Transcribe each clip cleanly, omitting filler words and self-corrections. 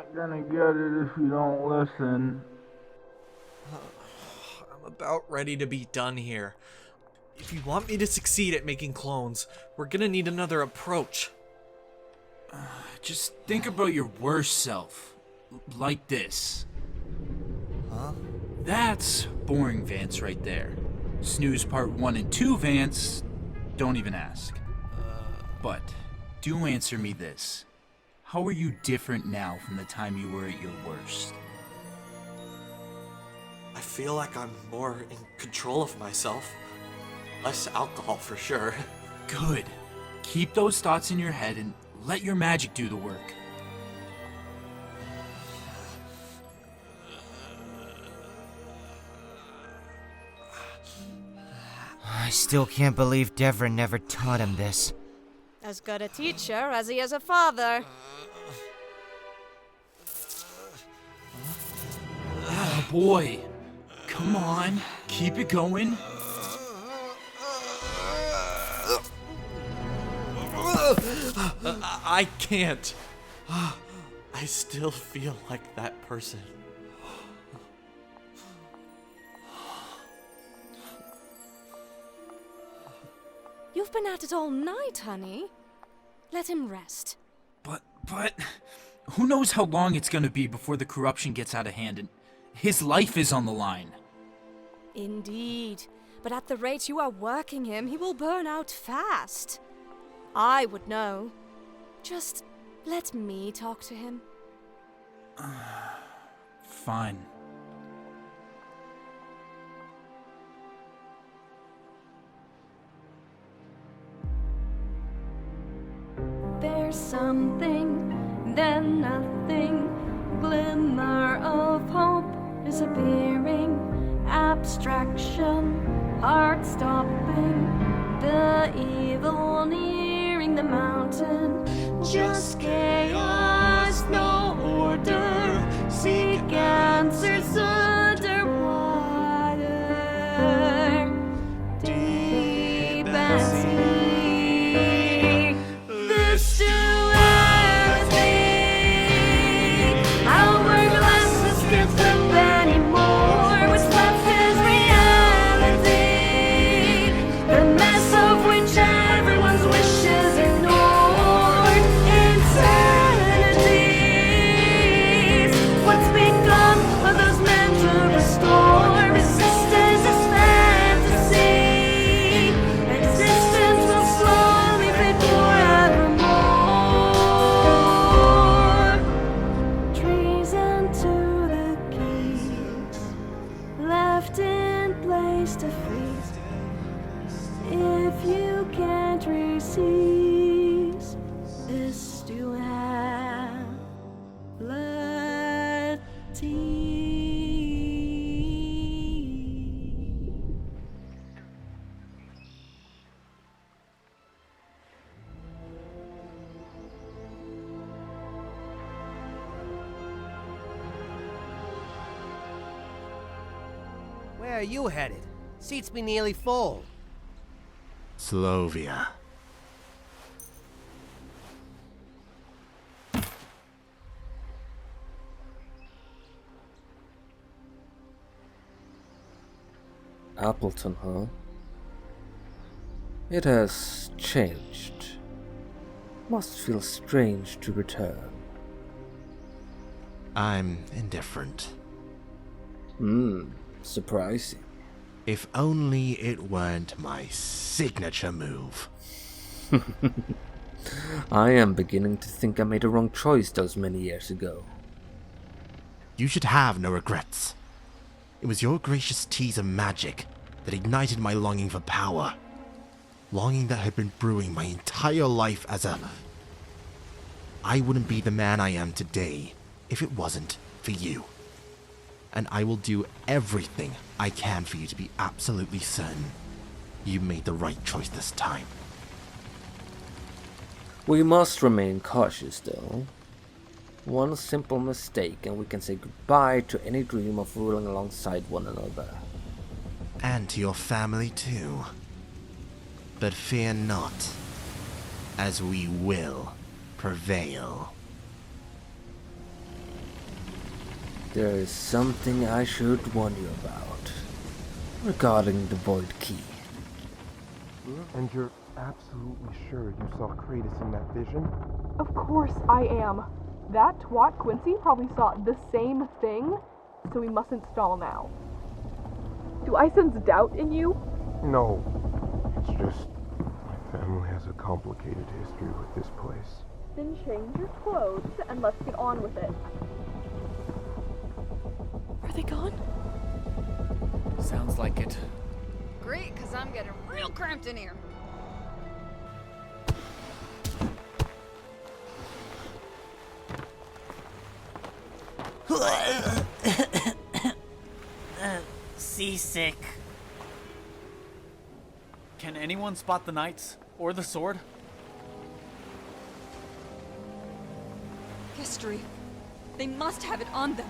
not gonna get it if you don't listen. I'm about ready to be done here. If you want me to succeed at making clones, we're gonna need another approach. Just think about your worst self. Like this. Huh? That's boring Vance right there. Snooze part 1 and 2 Vance, don't even ask. But do answer me this. How are you different now from the time you were at your worst? I feel like I'm more in control of myself. Less alcohol for sure. Good. Keep those thoughts in your head and let your magic do the work. I still can't believe Davren never taught him this. As good a teacher as he is a father. Oh boy. Come on. Keep it going. I can't. I still feel like that person. You've been at it all night, honey. Let him rest. But, who knows how long it's gonna be before the corruption gets out of hand and his life is on the line. Indeed. But at the rate you are working him, he will burn out fast. I would know. Just let me talk to him. Fine. There's something, then nothing. Glimmer of hope disappearing. Abstraction, heart stopping. The evil nearing the mountain. Just chaos, no order. Seek answers underwater. Deep at sea. This duality. Our glasses can't slip anymore. What's left is reality. The mess of which everyone's wishes ignored. Insanities. What's become of those meant to restore? Resistance is fantasy. Existence will slowly fade forevermore. Treason to the keys, left in place to freeze. If you can't resist this duality. Where are you headed? Seats be nearly full. Slovia. Appleton, huh? It has changed. Must feel strange to return. I'm indifferent. Surprising. If only it weren't my signature move. I am beginning to think I made a wrong choice those many years ago. You should have no regrets. It was your gracious tease of magic that ignited my longing for power. Longing that had been brewing my entire life as a... I wouldn't be the man I am today if it wasn't for you. And I will do everything I can for you to be absolutely certain you made the right choice this time. We must remain cautious, though. One simple mistake and we can say goodbye to any dream of ruling alongside one another. And to your family too. But fear not, as we will prevail. There is something I should warn you about regarding the Void Keih. And you're absolutely sure you saw Cratis in that vision? Of course I am. That twat Quincy probably saw the same thing, so we mustn't stall now. Do I sense doubt in you? No. It's just my family has a complicated history with this place. Then change your clothes and let's get on with it. Are they gone? Sounds like it. Great, because I'm getting real cramped in here. Seasick. Can anyone spot the knights? Or the sword? History. They must have it on them.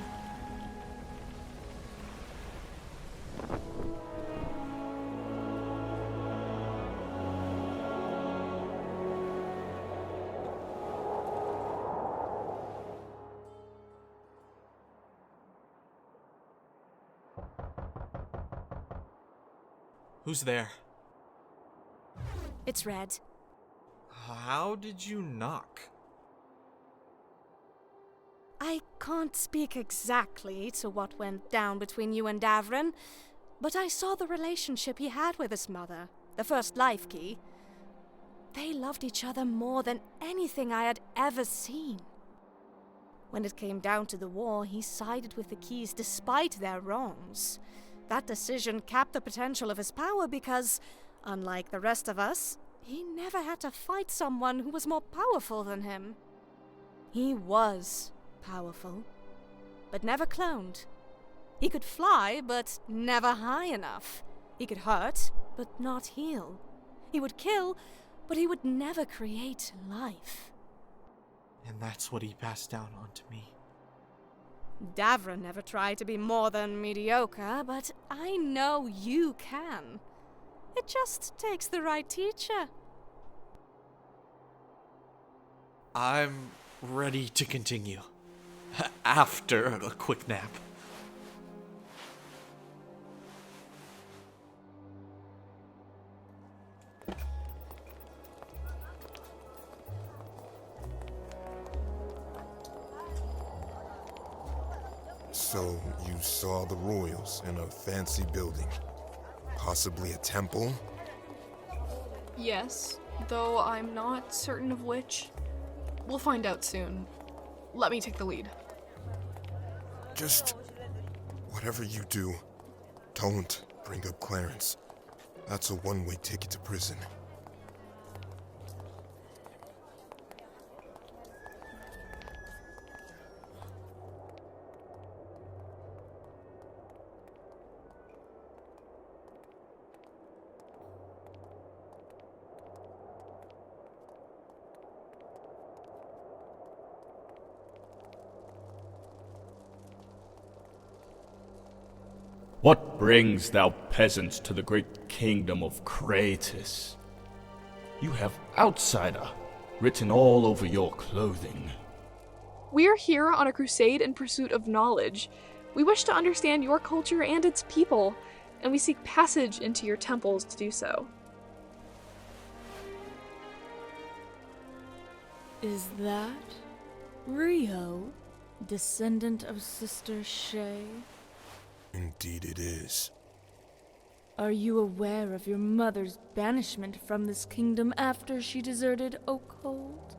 Who's there? It's Red. How did you knock? I can't speak exactly to what went down between you and Davren, but I saw the relationship he had with his mother, the first life key. They loved each other more than anything I had ever seen. When it came down to the war, he sided with the keys despite their wrongs. That decision capped the potential of his power because, unlike the rest of us, he never had to fight someone who was more powerful than him. He was powerful, but never cloned. He could fly, but never high enough. He could hurt, but not heal. He would kill, but he would never create life. And that's what he passed down onto me. Davren never tried to be more than mediocre, but I know you can. It just takes the right teacher. I'm ready to continue. After a quick nap. So, you saw the royals in a fancy building. Possibly a temple? Yes, though I'm not certain of which. We'll find out soon. Let me take the lead. Just whatever you do, don't bring up Clarence. That's a one-way ticket to prison. What brings thou peasants to the great kingdom of Cratis? You have outsider written all over your clothing. We are here on a crusade in pursuit of knowledge. We wish to understand your culture and its people, and we seek passage into your temples to do so. Is that Rio, descendant of Sister Shay? Indeed it is. Are you aware of your mother's banishment from this kingdom after she deserted Oakhold?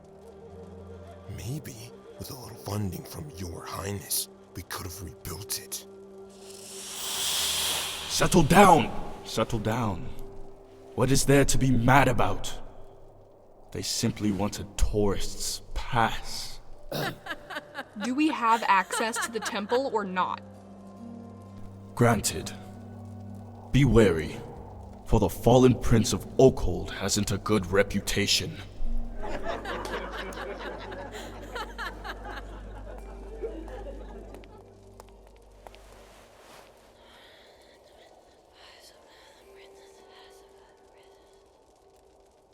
Maybe, with a little funding from your highness, we could have rebuilt it. Settle down! Settle down. What is there to be mad about? They simply want a tourist's pass. Do we have access to the temple or not? Granted. Be wary, for the fallen prince of Oakhold hasn't a good reputation.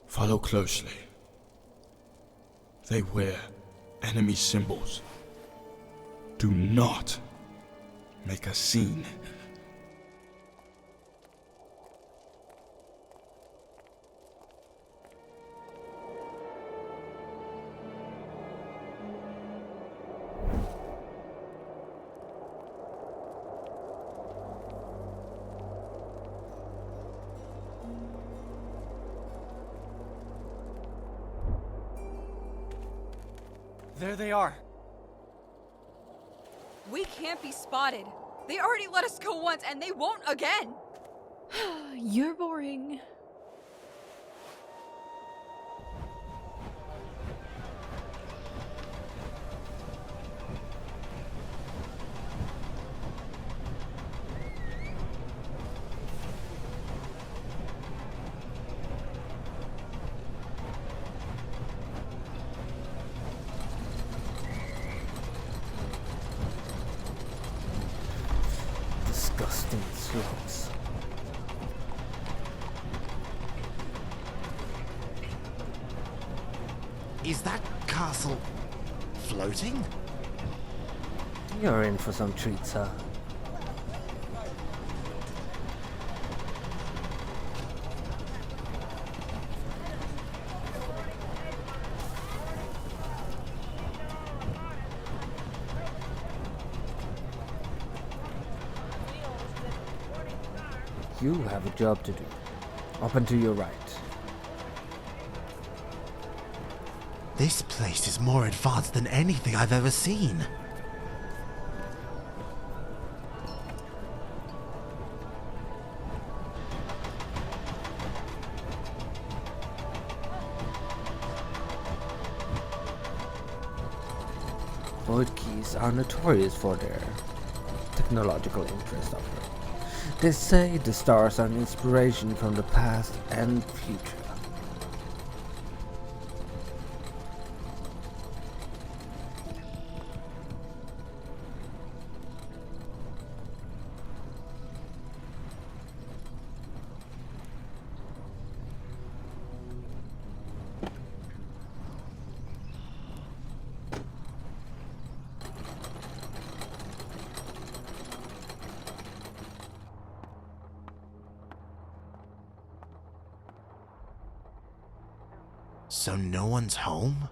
Follow closely. They wear enemy symbols. Do not make a scene. There they are. We can't be spotted. They already let us go once, and they won't again. You're boring. Disgusting slugs. Is that castle floating? You're in for some treats, huh? You have a job to do. Up and to your right. This place is more advanced than anything I've ever seen. Void Keihs are notorious for their technological interest of it. They say the stars are an inspiration from the past and future. So no one's home?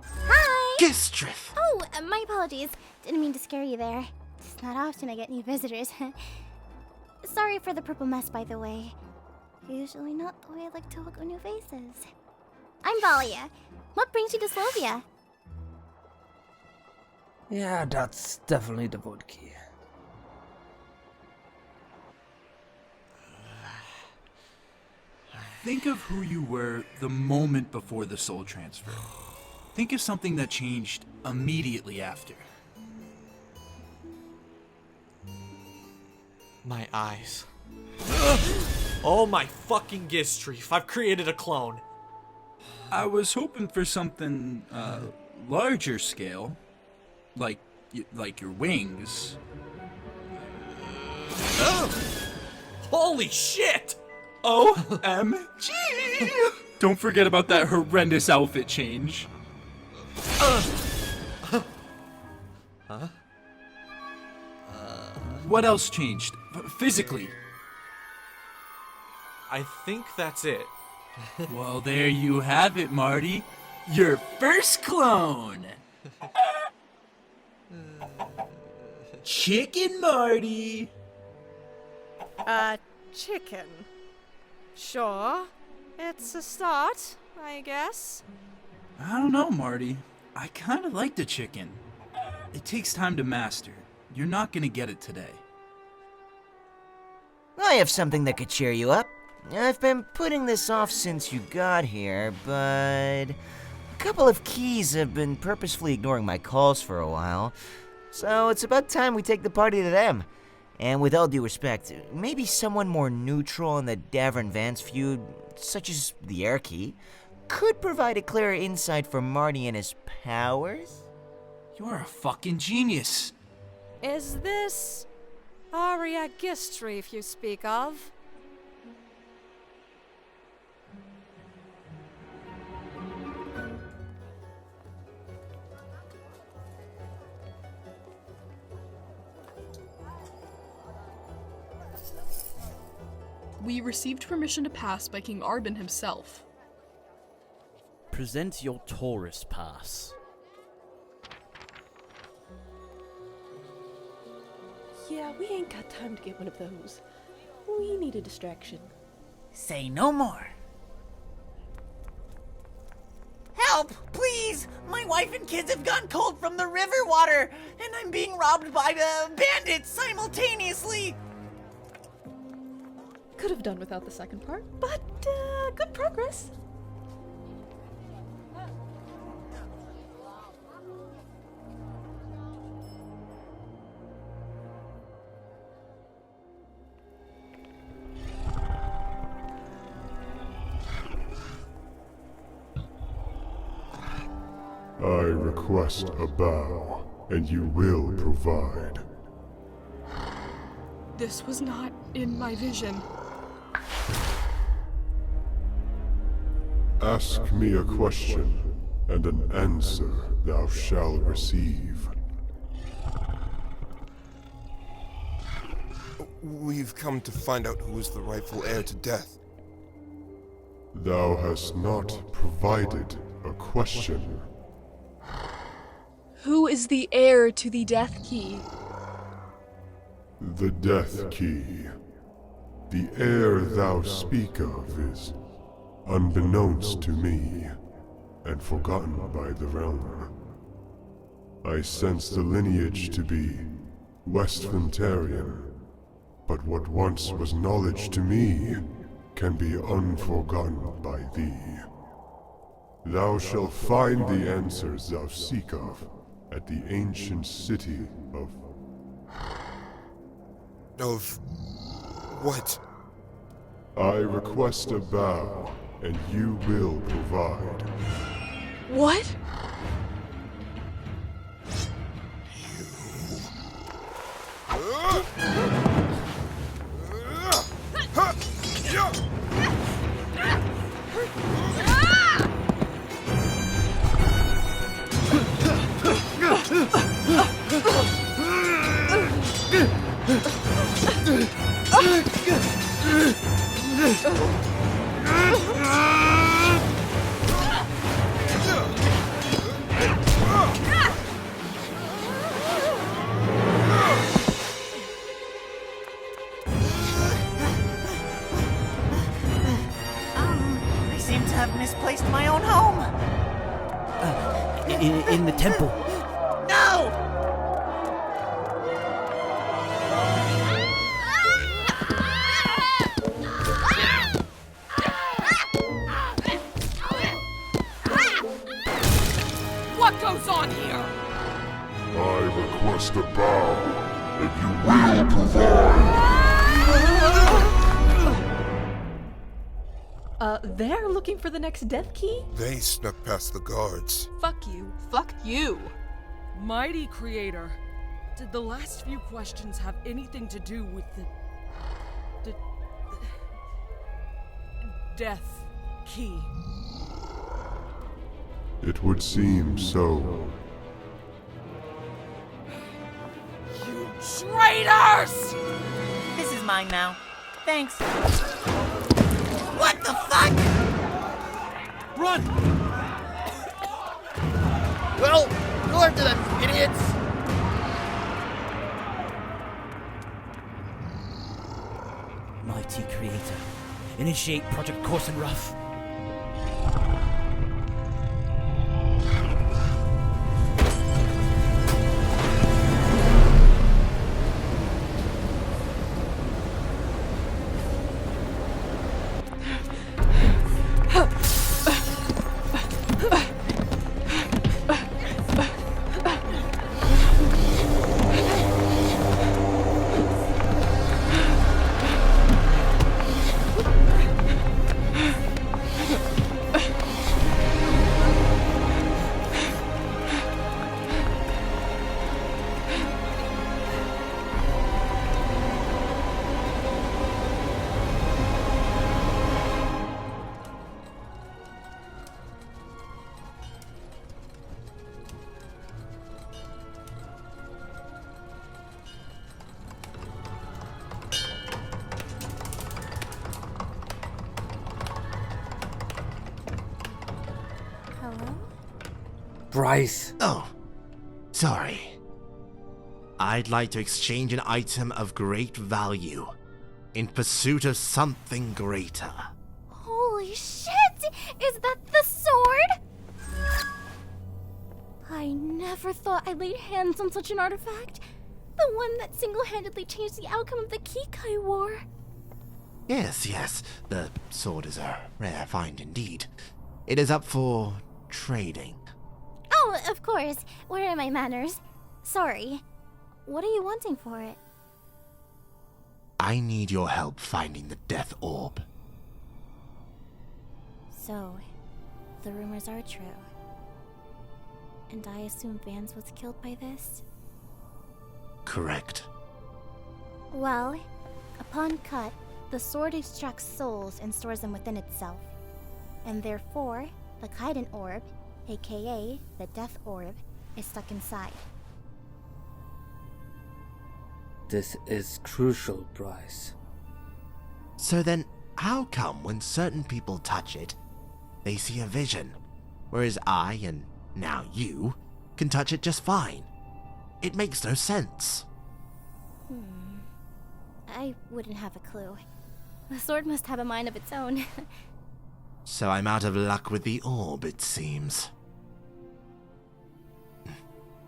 Hi! Gistrith! Oh, my apologies. Didn't mean to scare you there. It's not often I get new visitors. Sorry for the purple mess, by the way. Usually not the way I like to welcome new faces. I'm Valia. What brings you to Slovia? Yeah, that's definitely the Void Keih. Think of who you were the moment before the soul transfer. Think of something that changed immediately after. My eyes. Oh my fucking Gistrith, I've created a clone. I was hoping for something larger scale, like your wings. Holy shit! OMG! Don't forget about that horrendous outfit change. Huh? What else changed? Physically? I think that's it. Well, there you have it, Marty. Your first clone! Chicken Marty! Chicken. Sure. It's a start, I guess. I don't know, Marty. I kind of like the chicken. It takes time to master. You're not gonna get it today. I have something that could cheer you up. I've been putting this off since you got here, but a couple of keys have been purposefully ignoring my calls for a while, so it's about time we take the party to them. And with all due respect, maybe someone more neutral in the Davren-Vance feud, such as the Air Key, could provide a clearer insight for Marty and his powers? You're a fucking genius. Is this Aria Gistrith you speak of? We received permission to pass by King Arben himself. Present your tourist pass. Yeah, we ain't got time to get one of those. We need a distraction. Say no more. Help! Please! My wife and kids have gone cold from the river water, and I'm being robbed by bandits simultaneously! Could have done without the second part, but good progress. I request a bow, and you will provide. This was not in my vision. Ask me a question, and an answer thou shalt receive. We've come to find out who is the rightful heir to death. Thou hast not provided a question. Who is the heir to the Death Key? The Death Key. The heir thou speak of is unbeknownst to me, and forgotten by the realm. I sense the lineage to be Westphantarian, but what once was knowledge to me can be unforgotten by thee. Thou shalt find the answers thou seek of at the ancient city of... Of... what? I request a bow, and you will provide. What? I seem to have misplaced my own home. In the temple. No! What goes on here? I request a bow, and you will provide. They're looking for the next Death Key? They snuck past the guards. Fuck you. Fuck you. Mighty Creator, did the last few questions have anything to do with the Death Key? It would seem so. You traitors! This is mine now. Thanks. What the fuck? Run! Well, go after them, idiots! Mighty Creator, initiate Project Coarse and Rough. Bryce. Oh, sorry. I'd like to exchange an item of great value in pursuit of something greater. Holy shit! Is that the sword? I never thought I laid hands on such an artifact. The one that single-handedly changed the outcome of the KEIHS War. Yes. The sword is a rare find indeed. It is up for trading. Oh, of course. Where are my manners? Sorry. What are you wanting for it? I need your help finding the Death Orb. So, the rumors are true. And I assume Vance was killed by this? Correct. Well, upon cut, the sword extracts souls and stores them within itself. And therefore, the Kaiden Orb, aka the Death Orb, is stuck inside. This is crucial, Bryce. So then, how come when certain people touch it, they see a vision, whereas I, and now you, can touch it just fine? It makes no sense. I wouldn't have a clue. The sword must have a mind of its own. So I'm out of luck with the orb, it seems.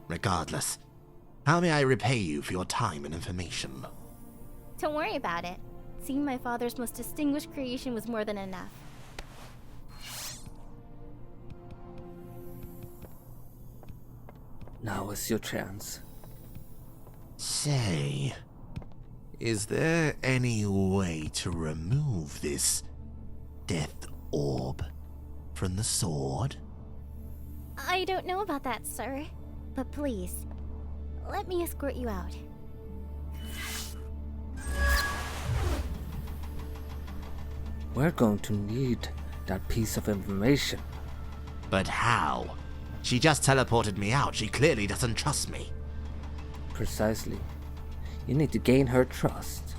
Regardless, how may I repay you for your time and information? Don't worry about it. Seeing my father's most distinguished creation was more than enough. Now is your chance. Say, is there any way to remove this Death Orb from the sword? I don't know about that, sir. But please, let me escort you out. We're going to need that piece of information. But how? She just teleported me out. She clearly doesn't trust me. Precisely. You need to gain her trust.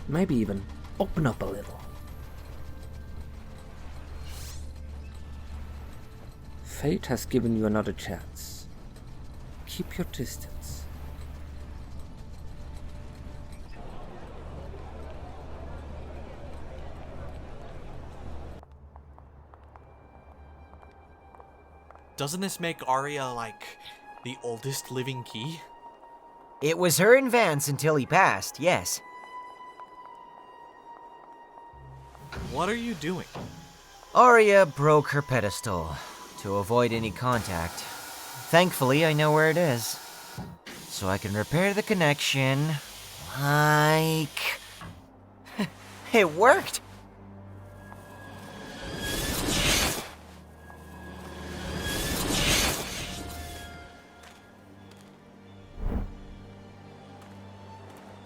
Maybe even open up a little. Fate has given you another chance. Keep your distance. Doesn't this make Aria, like, the oldest living key? It was her and Vance until he passed, yes. What are you doing? Aria broke her pedestal to avoid any contact. Thankfully, I know where it is. So I can repair the connection, like... It worked!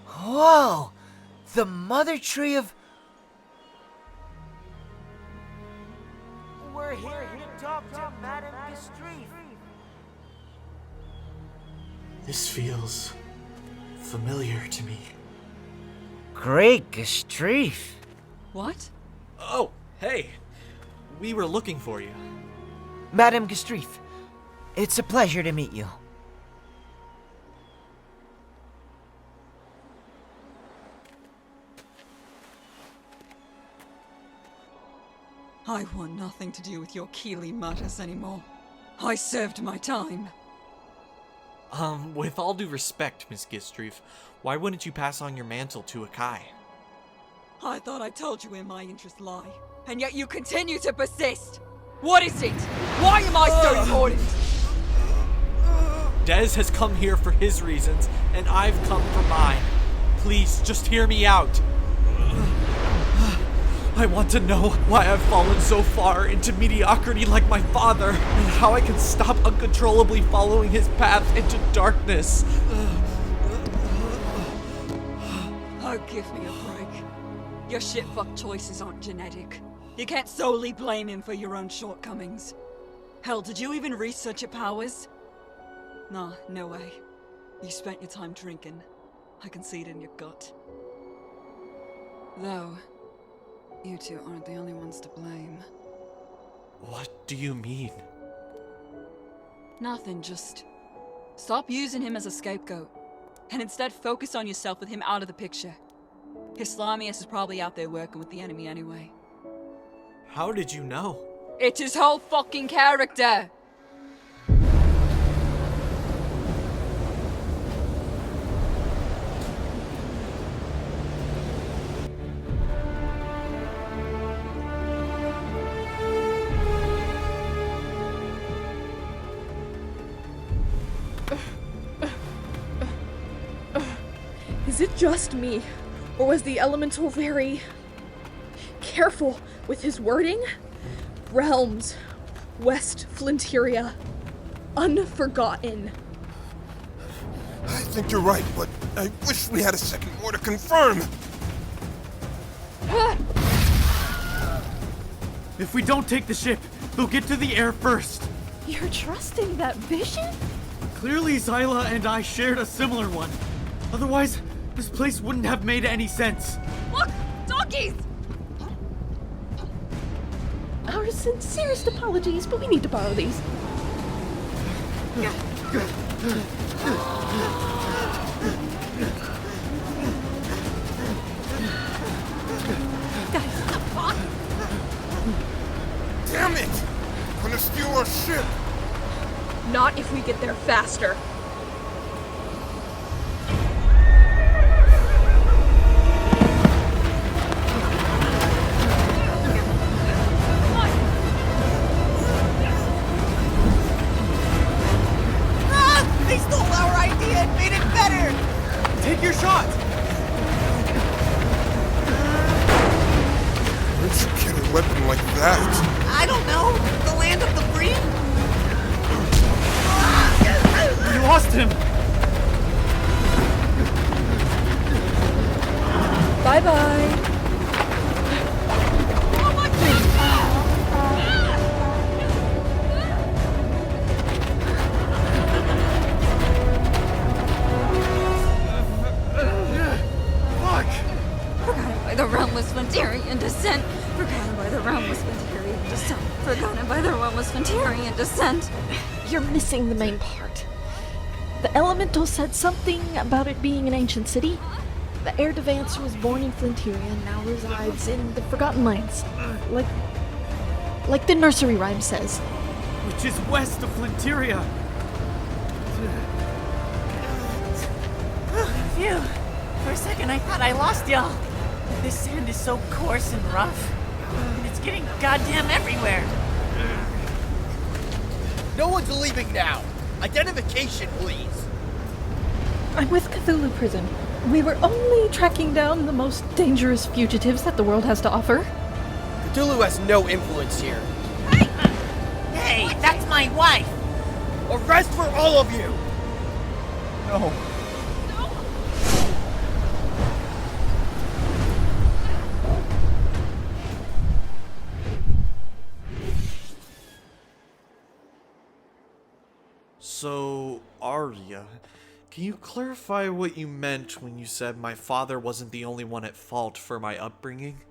Whoa! The mother tree of... We're here to talk to Madame Gestreif. This feels familiar to me. Great Gestreif. What? Oh, hey. We were looking for you. Madame Gestreif, it's a pleasure to meet you. I want nothing to do with your Keighley matters anymore. I served my time. With all due respect, Miss Gistreif, why wouldn't you pass on your mantle to a Kai? I thought I told you where my interests lie, and yet you continue to persist. What is it? Why am I so important? Dez has come here for his reasons, and I've come for mine. Please, just hear me out. I want to know why I've fallen so far into mediocrity like my father, and how I can stop uncontrollably following his path into darkness. Oh, give me a break. Your shit-fucked choices aren't genetic. You can't solely blame him for your own shortcomings. Hell, did you even research your powers? Nah, no way. You spent your time drinking. I can see it in your gut. Though, you two aren't the only ones to blame. What do you mean? Nothing, just stop using him as a scapegoat. And instead focus on yourself with him out of the picture. His slimy ass is probably out there working with the enemy anyway. How did you know? It's his whole fucking character! Is it just me? Or was the elemental very careful with his wording? Realms, West Flinteria, unforgotten. I think you're right, but I wish we had a second more to confirm. If we don't take the ship, they'll get to the air first. You're trusting that vision? Clearly Xyla and I shared a similar one. Otherwise, this place wouldn't have made any sense. Look! Doggies! Our sincerest apologies, but we need to borrow these. Damn it! Gonna steal our ship! Not if we get there faster. They stole our idea and made it better! Take your shot! Where'd you get a weapon like that? I don't know. The land of the free? We lost him! Bye-bye. By the realmless Flinterian descent. Forgotten by the realmless Flinterian descent. Forgotten by the realmless Flinterian descent. You're missing the main part. The elemental said something about it being an ancient city. The heir to Vance was born in Flinteria and now resides in the Forgotten Lands. Like the nursery rhyme says. Which is west of Flinteria. Phew. For a second I thought I lost y'all. This sand is so coarse and rough. And it's getting goddamn everywhere. No one's leaving now. Identification, please. I'm with Cthulhu Prison. We were only tracking down the most dangerous fugitives that the world has to offer. Cthulhu has no influence here. Hey, that's my wife! Arrest for all of you! No. So, Aria, can you clarify what you meant when you said my father wasn't the only one at fault for my upbringing?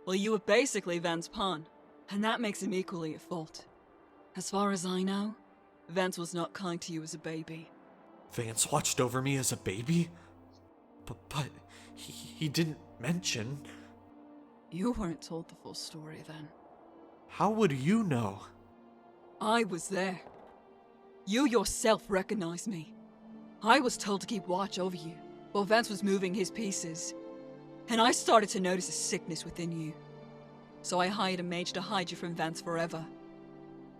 Well, you were basically Vance's pawn, and that makes him equally at fault. As far as I know, Vance was not kind to you as a baby. Vance watched over me as a baby? But he didn't mention... You weren't told the full story then. How would you know? I was there. You yourself recognized me. I was told to keep watch over you, while Vance was moving his pieces. And I started to notice a sickness within you. So I hired a mage to hide you from Vance forever.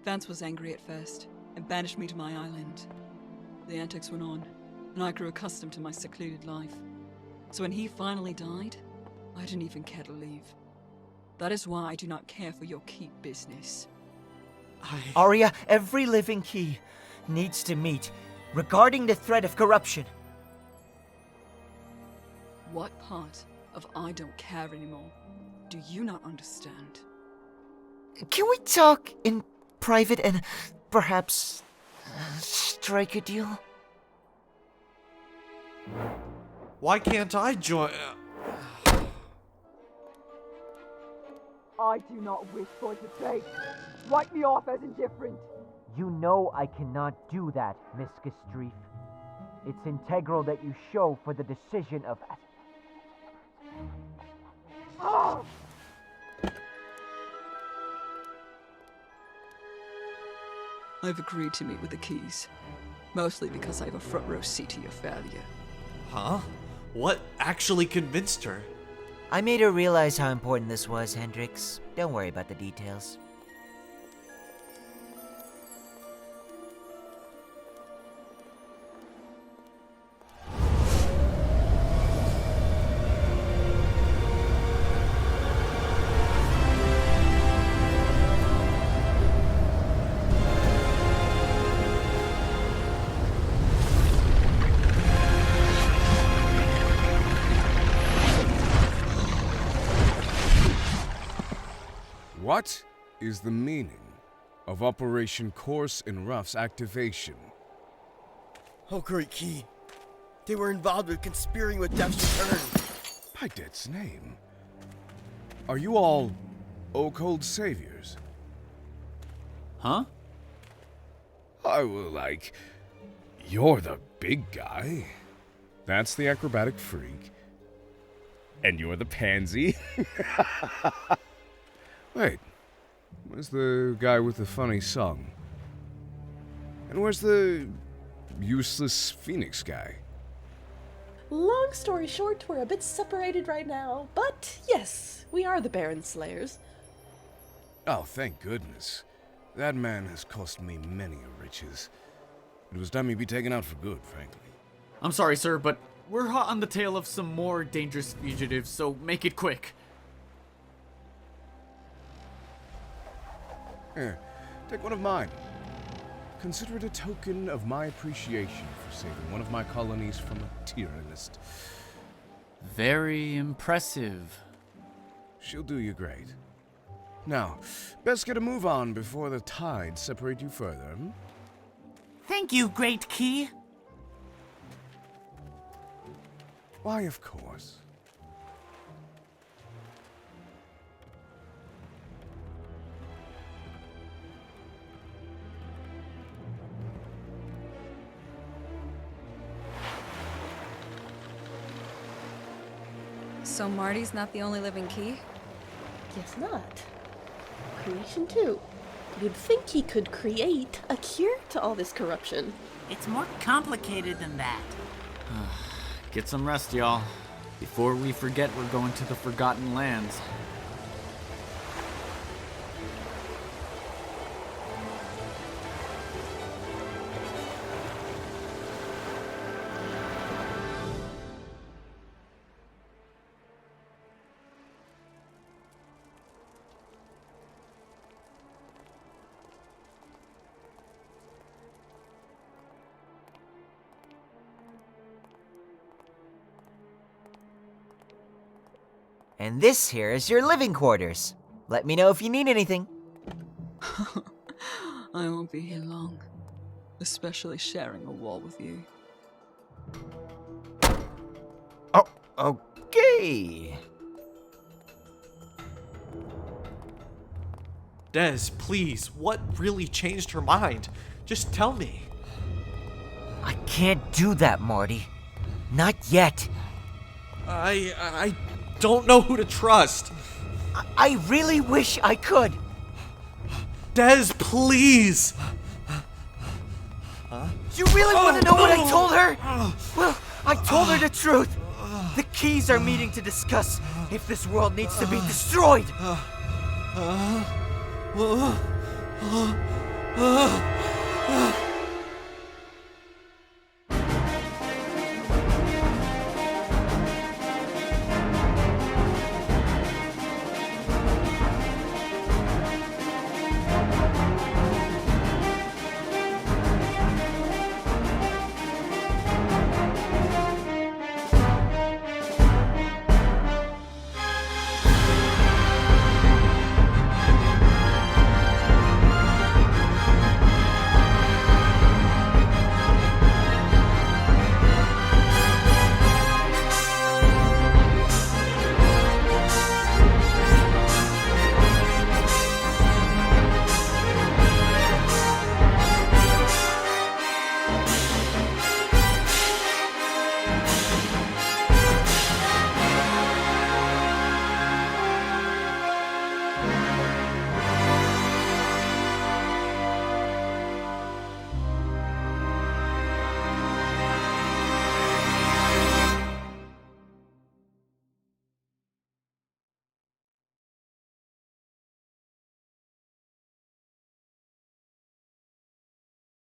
Vance was angry at first, and banished me to my island. The antics went on, and I grew accustomed to my secluded life. So when he finally died, I didn't even care to leave. That is why I do not care for your keep business. Aria, every living key needs to meet regarding the threat of corruption. What part of I don't care anymore do you not understand? Can we talk in private and perhaps strike a deal? Why can't I join... I do not wish for debate. Write me off as indifferent. You know I cannot do that, Miss Gestreif. It's integral that you show for the decision of... I've agreed to meet with the Keys. Mostly because I have a front row seat to your failure. Huh? What actually convinced her? I made her realize how important this was, Hendrix. Don't worry about the details. What is the meaning of Operation Course in Rough's activation? Oh, Great Keih. They were involved with conspiring with Death's Return. By Dead's name. Are you all Oakhold saviors? Huh? You're the big guy. That's the acrobatic freak. And you're the pansy. Wait, where's the guy with the funny song? And where's the useless Phoenix guy? Long story short, we're a bit separated right now, but yes, we are the Baron Slayers. Oh, thank goodness. That man has cost me many a riches. It was time he be taken out for good, frankly. I'm sorry, sir, but we're hot on the tail of some more dangerous fugitives, so make it quick. Here, take one of mine. Consider it a token of my appreciation for saving one of my colonies from a tyrannist. Very impressive. She'll do you great. Now, best get a move on before the tides separate you further. Thank you, Great Keih. Why, of course. So Marty's not the only living Keih? Guess not. Creation too. You'd think he could create a cure to all this corruption. It's more complicated than that. Get some rest, y'all. Before we forget we're going to the Forgotten Lands. And this here is your living quarters. Let me know if you need anything. I won't be here long. Especially sharing a wall with you. Oh, okay. Des, please, what really changed her mind? Just tell me. I can't do that, Marty. Not yet. I don't know who to trust. I really wish I could. Des, please. Do you really want to know what I told her? Well, I told her the truth. The Keys are meeting to discuss if this world needs to be destroyed.